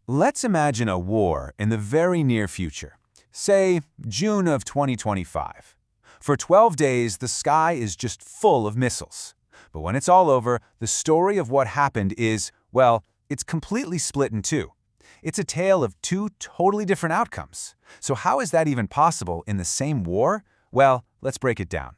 Let's imagine a war in the very near future, say June of 2025. For 12 days, the sky is just full of missiles. But when it's all over, the story of what happened is, well, it's completely split in two. It's a tale of two totally different outcomes. So how is that even possible in the same war? Well, let's break it down.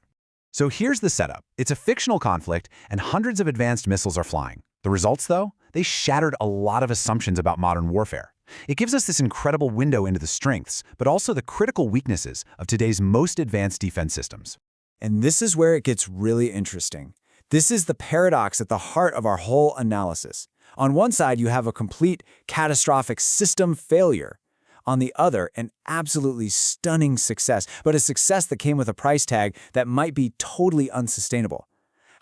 So here's the setup. It's a fictional conflict, and hundreds of advanced missiles are flying. The results, though? They shattered a lot of assumptions about modern warfare. It gives us this incredible window into the strengths, but also the critical weaknesses of today's most advanced defense systems. And this is where it gets really interesting. This is the paradox at the heart of our whole analysis. On one side, you have a complete, catastrophic system failure. On the other, an absolutely stunning success, but a success that came with a price tag that might be totally unsustainable.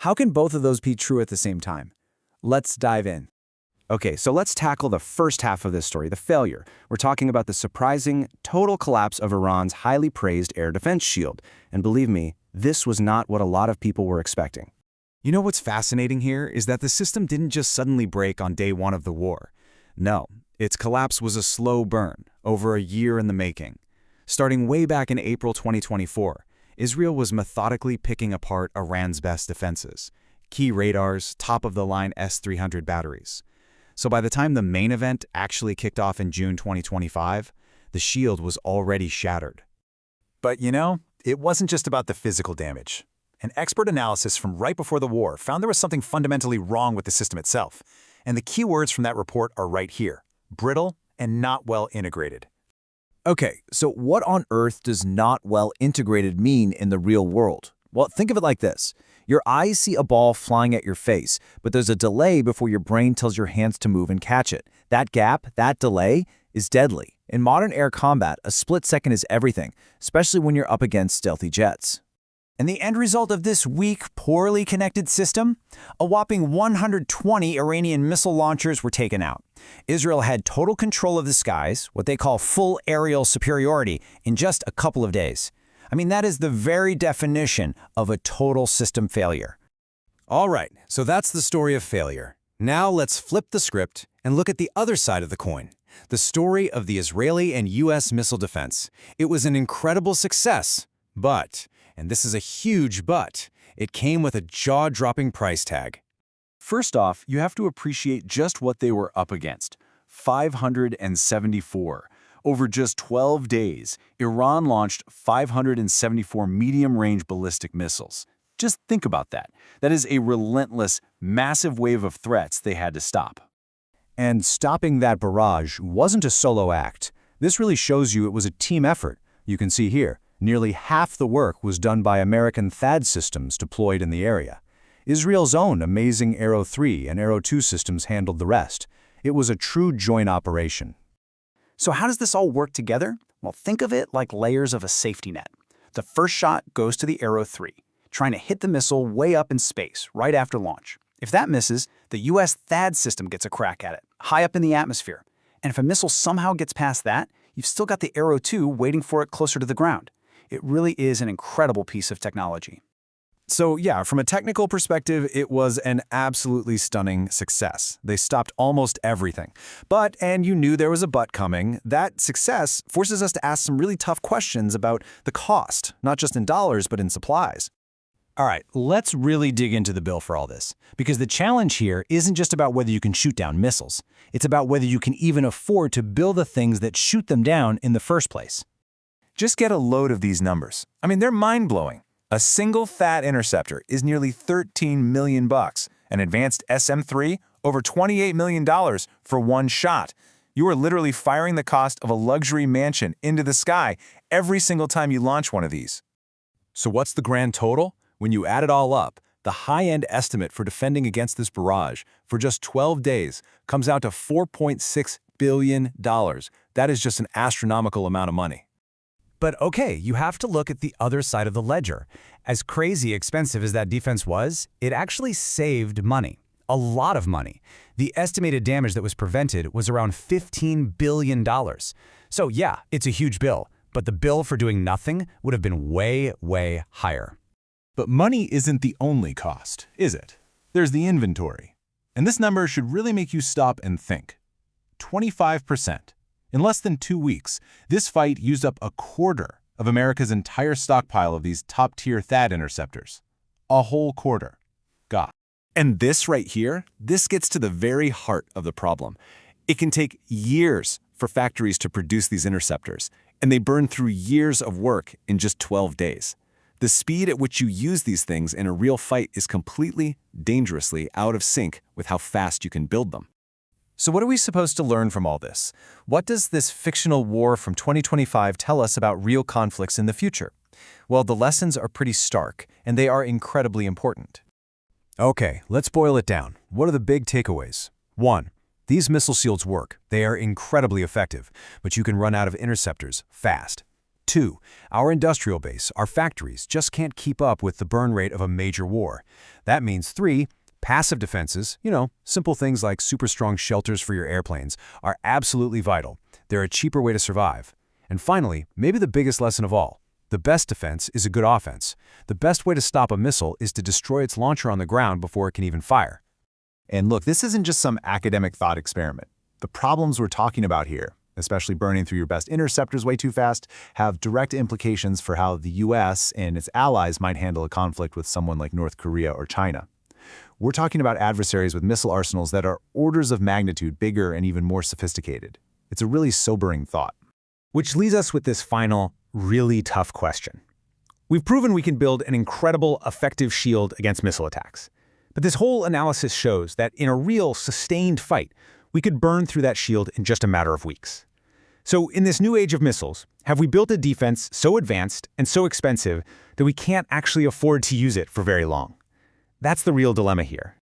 How can both of those be true at the same time? Let's dive in. Okay, so let's tackle the first half of this story, the failure. We're talking about the surprising, total collapse of Iran's highly praised air defense shield. And believe me, this was not what a lot of people were expecting. You know what's fascinating here is that the system didn't just suddenly break on day one of the war. No, its collapse was a slow burn, over a year in the making. Starting way back in April 2024, Israel was methodically picking apart Iran's best defenses. Key radars, top-of-the-line S-300 batteries. So by the time the main event actually kicked off in June 2025, the shield was already shattered. But you know, it wasn't just about the physical damage. An expert analysis from right before the war found there was something fundamentally wrong with the system itself. And the key words from that report are right here: brittle and not well integrated. Okay, so what on earth does not well integrated mean in the real world? Well, think of it like this. Your eyes see a ball flying at your face, but there's a delay before your brain tells your hands to move and catch it. That gap, that delay, is deadly. In modern air combat, a split second is everything, especially when you're up against stealthy jets. And the end result of this weak, poorly connected system? A whopping 120 Iranian missile launchers were taken out. Israel had total control of the skies, what they call full aerial superiority, in just a couple of days. I mean, that is the very definition of a total system failure. All right, so that's the story of failure. Now let's flip the script and look at the other side of the coin. The story of the Israeli and U.S. missile defense. It was an incredible success, but, and this is a huge but, it came with a jaw-dropping price tag. First off, you have to appreciate just what they were up against. 574. Over just 12 days, Iran launched 574 medium-range ballistic missiles. Just think about that. That is a relentless, massive wave of threats they had to stop. And stopping that barrage wasn't a solo act. This really shows you it was a team effort. You can see here, nearly half the work was done by American THAAD systems deployed in the area. Israel's own amazing Arrow 3 and Arrow 2 systems handled the rest. It was a true joint operation. So how does this all work together? Well, think of it like layers of a safety net. The first shot goes to the Arrow 3, trying to hit the missile way up in space right after launch. If that misses, the U.S. THAAD system gets a crack at it, high up in the atmosphere. And if a missile somehow gets past that, you've still got the Arrow 2 waiting for it closer to the ground. It really is an incredible piece of technology. So yeah, from a technical perspective, it was an absolutely stunning success. They stopped almost everything. But, and you knew there was a but coming, that success forces us to ask some really tough questions about the cost, not just in dollars, but in supplies. All right, let's really dig into the bill for all this, because the challenge here isn't just about whether you can shoot down missiles. It's about whether you can even afford to build the things that shoot them down in the first place. Just get a load of these numbers. I mean, they're mind-blowing. A single THAAD interceptor is nearly $13 million. An advanced SM-3, over $28 million for one shot. You are literally firing the cost of a luxury mansion into the sky every single time you launch one of these. So what's the grand total? When you add it all up, the high-end estimate for defending against this barrage for just 12 days comes out to $4.6 billion. That is just an astronomical amount of money. But okay, you have to look at the other side of the ledger. As crazy expensive as that defense was, it actually saved money. A lot of money. The estimated damage that was prevented was around $15 billion. So yeah, it's a huge bill, but the bill for doing nothing would have been way, way higher. But money isn't the only cost, is it? There's the inventory. And this number should really make you stop and think. 25%. In less than 2 weeks, this fight used up a quarter of America's entire stockpile of these top-tier THAAD interceptors. A whole quarter. God. And this right here, this gets to the very heart of the problem. It can take years for factories to produce these interceptors, and they burn through years of work in just 12 days. The speed at which you use these things in a real fight is completely, dangerously out of sync with how fast you can build them. So what are we supposed to learn from all this? What does this fictional war from 2025 tell us about real conflicts in the future? Well, the lessons are pretty stark, and they are incredibly important. Okay, let's boil it down. What are the big takeaways? 1. These missile shields work. They are incredibly effective, but you can run out of interceptors fast. 2. Our industrial base, our factories, just can't keep up with the burn rate of a major war. That means 3. Passive defenses, simple things like super strong shelters for your airplanes, are absolutely vital. They're a cheaper way to survive. And finally, maybe the biggest lesson of all, the best defense is a good offense. The best way to stop a missile is to destroy its launcher on the ground before it can even fire. And look, this isn't just some academic thought experiment. The problems we're talking about here, especially burning through your best interceptors way too fast, have direct implications for how the US and its allies might handle a conflict with someone like North Korea or China. We're talking about adversaries with missile arsenals that are orders of magnitude bigger and even more sophisticated. It's a really sobering thought. Which leaves us with this final, really tough question. We've proven we can build an incredible, effective shield against missile attacks. But this whole analysis shows that in a real, sustained fight, we could burn through that shield in just a matter of weeks. So in this new age of missiles, have we built a defense so advanced and so expensive that we can't actually afford to use it for very long? That's the real dilemma here.